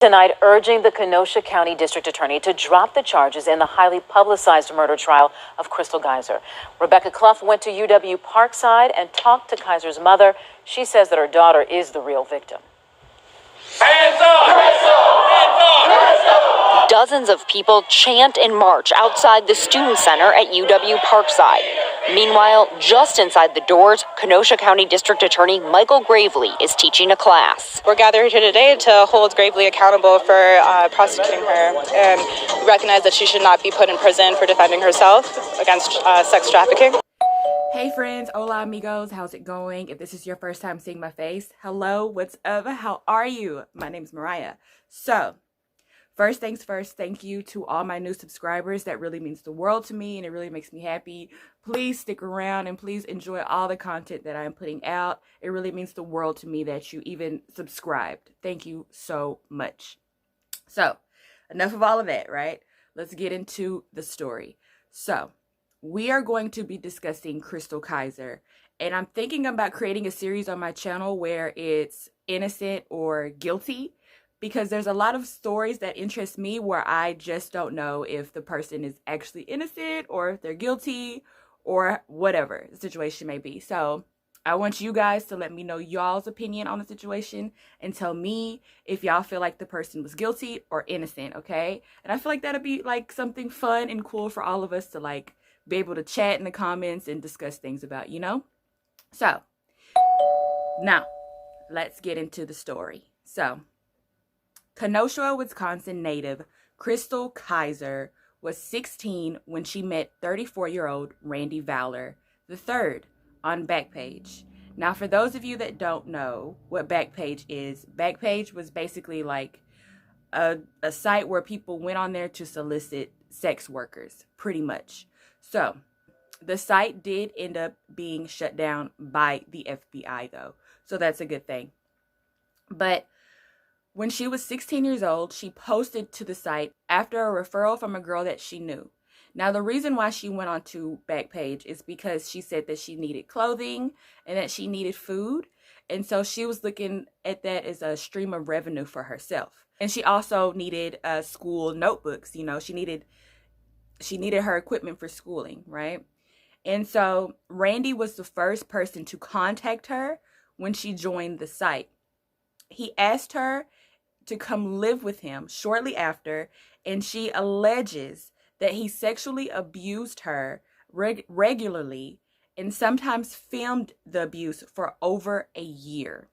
tonight urging the Kenosha County District Attorney to drop the charges in the highly publicized murder trial of CHRYSTUL KIZER. Rebecca Clough went to UW Parkside and talked to Kizer's mother. She says that her daughter is the real victim. Hands up! Hands up! Hands up! Dozens of people chant and march outside the Student Center at UW Parkside. Meanwhile, just inside the doors, Kenosha County District Attorney Michael Gravely is teaching a class. We're gathered here today to hold Gravely accountable for prosecuting her, and we recognize that she should not be put in prison for defending herself against sex trafficking. Hey friends, hola amigos, how's it going? If this is your first time seeing my face, hello, what's up, how are you? My name's Mariah. So, first things first, thank you to all my new subscribers. That really means the world to me and it really makes me happy. Please stick around and please enjoy all the content that I am putting out. It really means the world to me that you even subscribed. Thank you so much. So, enough of all of that, right? Let's get into the story. So, we are going to be discussing CHRYSTUL KIZER, and I'm thinking about creating a series on my channel where it's innocent or guilty, because there's a lot of stories that interest me where I just don't know if the person is actually innocent or if they're guilty or whatever the situation may be. So I want you guys to let me know y'all's opinion on the situation and tell me if y'all feel like the person was guilty or innocent, okay? And I feel like that'd be like something fun and cool for all of us to like be able to chat in the comments and discuss things about, you know? So, now, let's get into the story. So, Kenosha, Wisconsin native CHRYSTUL KIZER was 16 when she met 34-year-old Randy Valor III on Backpage. Now, for those of you that don't know what Backpage is, Backpage was basically like a site where people went on there to solicit sex workers, pretty much. So, the site did end up being shut down by the FBI, though. So, that's a good thing. But when she was 16 years old, she posted to the site after a referral from a girl that she knew. Now, the reason why she went on to Backpage is because she said that she needed clothing and that she needed food. And so she was looking at that as a stream of revenue for herself. And she also needed school notebooks. You know, she needed her equipment for schooling, right? And so Randy was the first person to contact her when she joined the site. He asked her to come live with him shortly after, and she alleges that he sexually abused her regularly and sometimes filmed the abuse for over a year.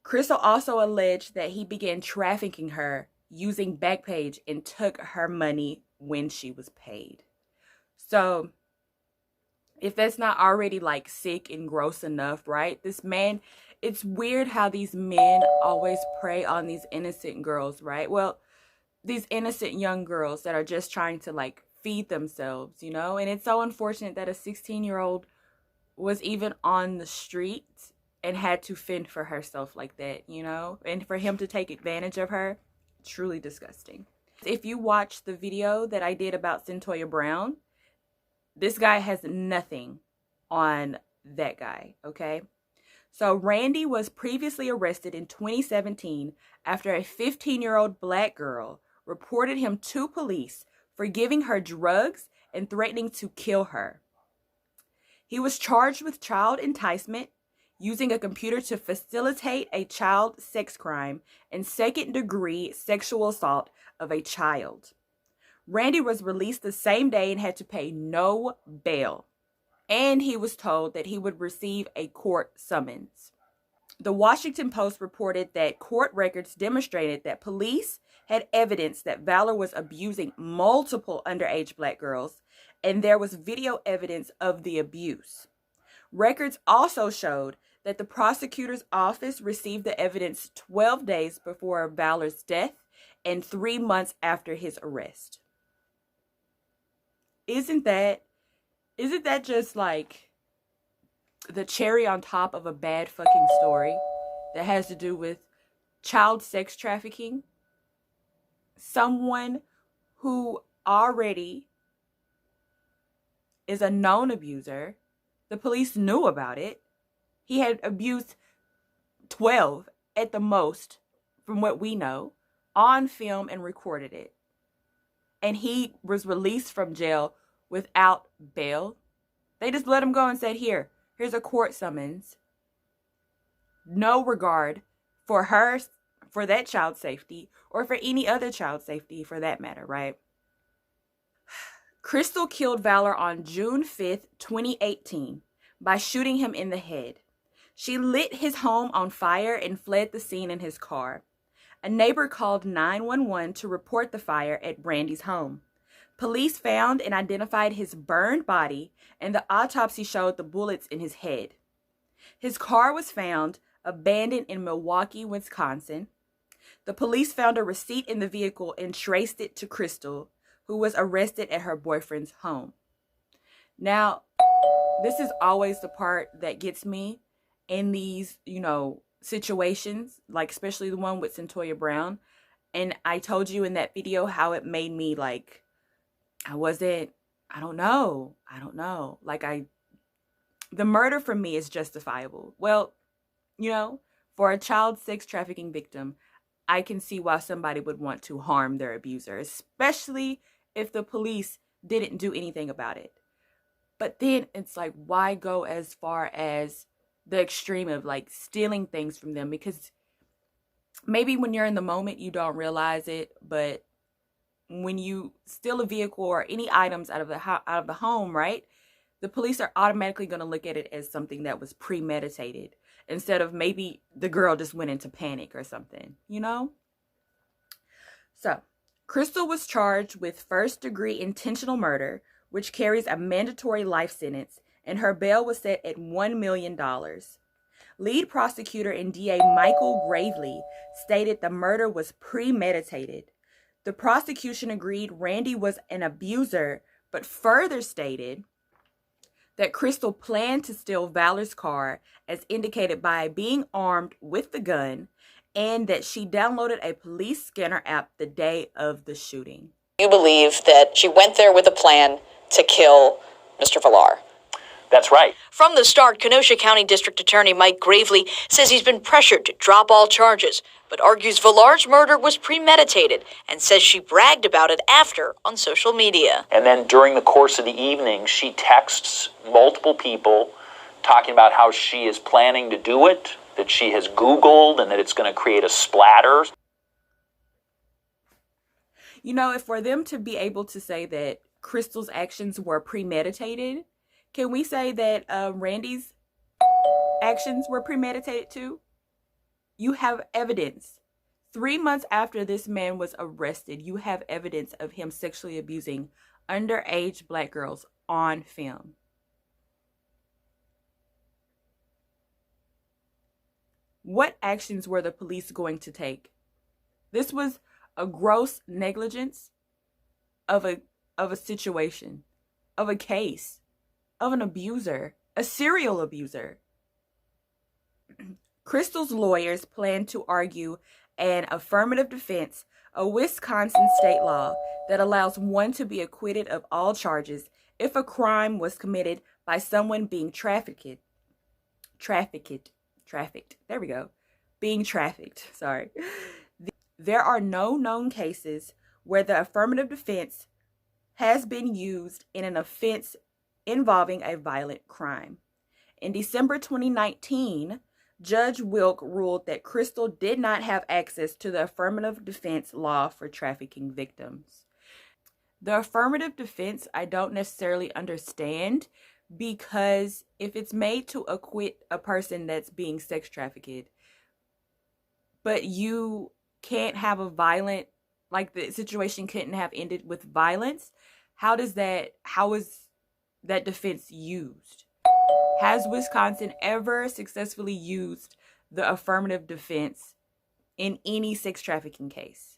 CHRYSTUL also alleged that he began trafficking her using Backpage and took her money when she was paid. So, if that's not already like sick and gross enough, right? This man, it's weird how these men always prey on these innocent girls, right? Well, these innocent young girls that are just trying to like feed themselves, you know? And it's so unfortunate that a 16-year-old was even on the street and had to fend for herself like that, you know? And for him to take advantage of her, truly disgusting. If you watch the video that I did about Centoya Brown, this guy has nothing on that guy, okay? So Randy was previously arrested in 2017 after a 15-year-old black girl reported him to police for giving her drugs and threatening to kill her. He was charged with child enticement, using a computer to facilitate a child sex crime, and second-degree sexual assault of a child. Randy was released the same day and had to pay no bail. And he was told that he would receive a court summons. The Washington Post reported that court records demonstrated that police had evidence that Valor was abusing multiple underage black girls, and there was video evidence of the abuse. Records also showed that the prosecutor's office received the evidence 12 days before Valor's death and 3 months after his arrest. Isn't that just like the cherry on top of a bad fucking story that has to do with child sex trafficking? Someone who already is a known abuser. The police knew about it. He had abused 12 at the most, from what we know, on film and recorded it. And he was released from jail without bail. They just let him go and said, here's a court summons. No regard for her, for that child's safety, or for any other child's safety for that matter, right? Crystal killed Valor on June 5th, 2018 by shooting him in the head. She lit his home on fire and fled the scene in his car. A neighbor called 911 to report the fire at Brandy's home. Police found and identified his burned body, and the autopsy showed the bullets in his head. His car was found abandoned in Milwaukee, Wisconsin. The police found a receipt in the vehicle and traced it to Crystal, who was arrested at her boyfriend's home. Now, this is always the part that gets me in these, situations, like especially the one with Centoya Brown. And I told you in that video how it made me like, I don't know. The murder for me is justifiable. Well, for a child sex trafficking victim, I can see why somebody would want to harm their abuser, especially if the police didn't do anything about it. But then it's like, why go as far as the extreme of like stealing things from them? Because maybe when you're in the moment, you don't realize it. But when you steal a vehicle or any items out of the home, right? The police are automatically going to look at it as something that was premeditated, instead of maybe the girl just went into panic or something, So, Crystal was charged with first-degree intentional murder, which carries a mandatory life sentence, and her bail was set at $1 million. Lead prosecutor and DA Michael Gravely stated the murder was premeditated. The prosecution agreed Randy was an abuser, but further stated that Crystal planned to steal Valor's car, as indicated by being armed with the gun, and that she downloaded a police scanner app the day of the shooting. You believe that she went there with a plan to kill Mr. Villar. That's right. From the start, Kenosha County District Attorney Mike Gravely says he's been pressured to drop all charges, but argues Villar's murder was premeditated and says she bragged about it after on social media. And then during the course of the evening, she texts multiple people talking about how she is planning to do it, that she has Googled, and that it's going to create a splatter. If for them to be able to say that Crystal's actions were premeditated, can we say that Randy's actions were premeditated too? You have evidence. 3 months after this man was arrested, you have evidence of him sexually abusing underage black girls on film. What actions were the police going to take? This was a gross negligence of a situation, of a case, of an abuser, a serial abuser. Crystal's lawyers plan to argue an affirmative defense, a Wisconsin state law that allows one to be acquitted of all charges if a crime was committed by someone being trafficked. There we go. Being trafficked. Sorry. There are no known cases where the affirmative defense has been used in an offense involving a violent crime. In December 2019, Judge Wilk ruled that Crystal did not have access to the affirmative defense law for trafficking victims. The affirmative defense, I don't necessarily understand, because if it's made to acquit a person that's being sex trafficked, but you can't have a violent, like the situation couldn't have ended with violence, how is that defense used? Has Wisconsin ever successfully used the affirmative defense in any sex trafficking case?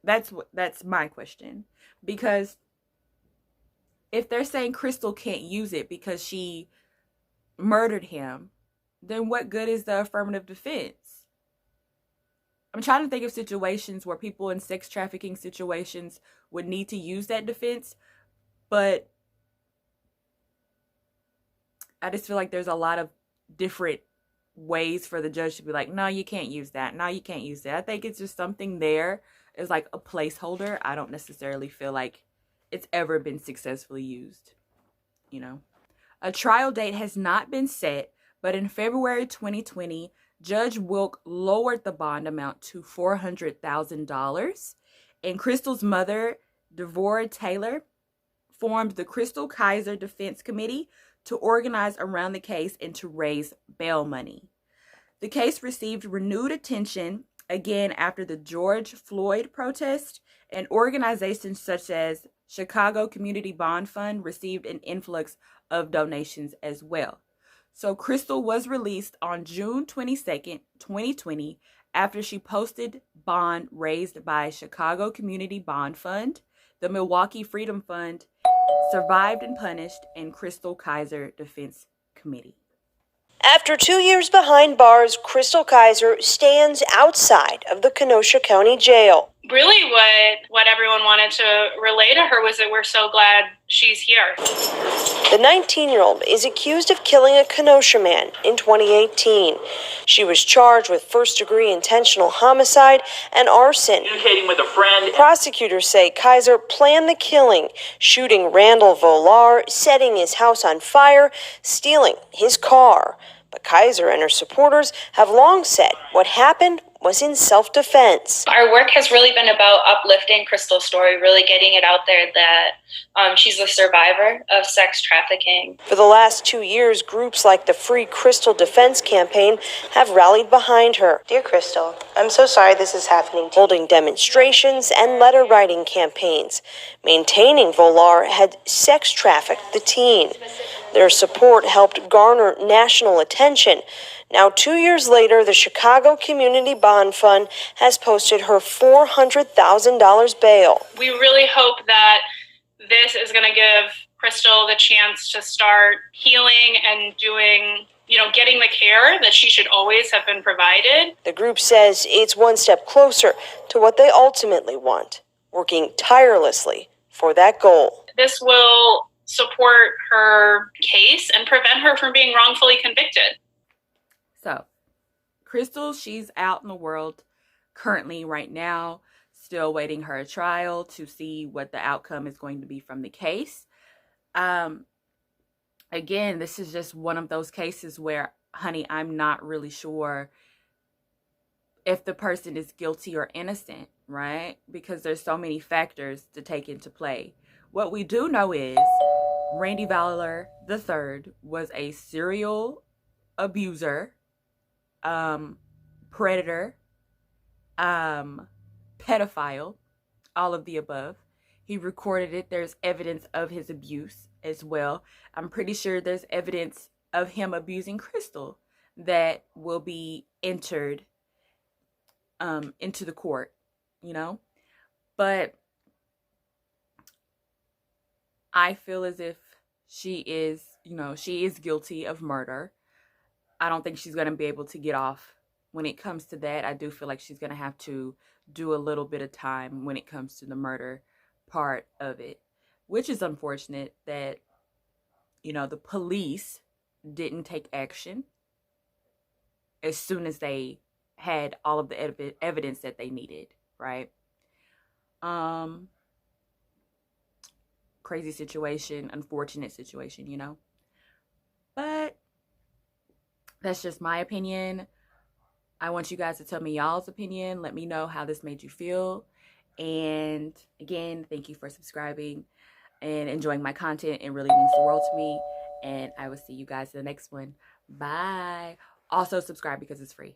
That's my question. Because if they're saying Crystal can't use it because she murdered him, then what good is the affirmative defense? I'm trying to think of situations where people in sex trafficking situations would need to use that defense, but I just feel like there's a lot of different ways for the judge to be like, no, you can't use that. No, you can't use that. I think it's just something there is like a placeholder. I don't necessarily feel like it's ever been successfully used, you know. A trial date has not been set, but in February 2020, Judge Wilk lowered the bond amount to $400,000, and Crystal's mother, Devorah Taylor, formed the Crystal Kizer Defense Committee to organize around the case and to raise bail money. The case received renewed attention again after the George Floyd protest, and organizations such as Chicago Community Bond Fund received an influx of donations as well. So Crystal was released on June 22nd, 2020, after she posted bond raised by Chicago Community Bond Fund, the Milwaukee Freedom Fund, Survived and Punished, and Crystal Kizer Defense Committee. After 2 years behind bars, Crystal Kizer stands outside of the Kenosha County Jail. Really what everyone wanted to relay to her was that we're so glad she's here. The 19-year-old is accused of killing a Kenosha man in 2018. She was charged with first-degree intentional homicide and arson. Communicating with a friend. Prosecutors say Kizer planned the killing, shooting Randall Volar, setting his house on fire, stealing his car. But Kizer and her supporters have long said what happened was in self-defense. Our work has really been about uplifting Crystal's story, really getting it out there that she's a survivor of sex trafficking. For the last 2 years, groups like the Free Crystal Defense Campaign have rallied behind her. Dear Crystal, I'm so sorry this is happening. Holding demonstrations and letter-writing campaigns. Maintaining Volar had sex trafficked the teen. Their support helped garner national attention. Now, 2 years later, the Chicago Community Bond Fund has posted her $400,000 bail. We really hope that this is going to give Crystal the chance to start healing and doing, getting the care that she should always have been provided. The group says it's one step closer to what they ultimately want, working tirelessly for that goal. This will support her case and prevent her from being wrongfully convicted. So, Crystal, she's out in the world currently right now, still waiting her trial to see what the outcome is going to be from the case. Again, this is just one of those cases where, honey, I'm not really sure if the person is guilty or innocent, right? Because there's so many factors to take into play. What we do know is Randy Valor III was a serial abuser, predator, pedophile, all of the above. He recorded it. There's evidence of his abuse as well. I'm pretty sure there's evidence of him abusing Crystal that will be entered into the court, But I feel as if she is guilty of murder. I don't think she's going to be able to get off when it comes to that. I do feel like she's going to have to do a little bit of time when it comes to the murder part of it, which is unfortunate that, the police didn't take action as soon as they had all of the evidence that they needed, right? Crazy situation, unfortunate situation, But that's just my opinion. I want you guys to tell me y'all's opinion. Let me know how this made you feel. And again, thank you for subscribing and enjoying my content. It really means the world to me. And I will see you guys in the next one. Bye. Also subscribe because it's free.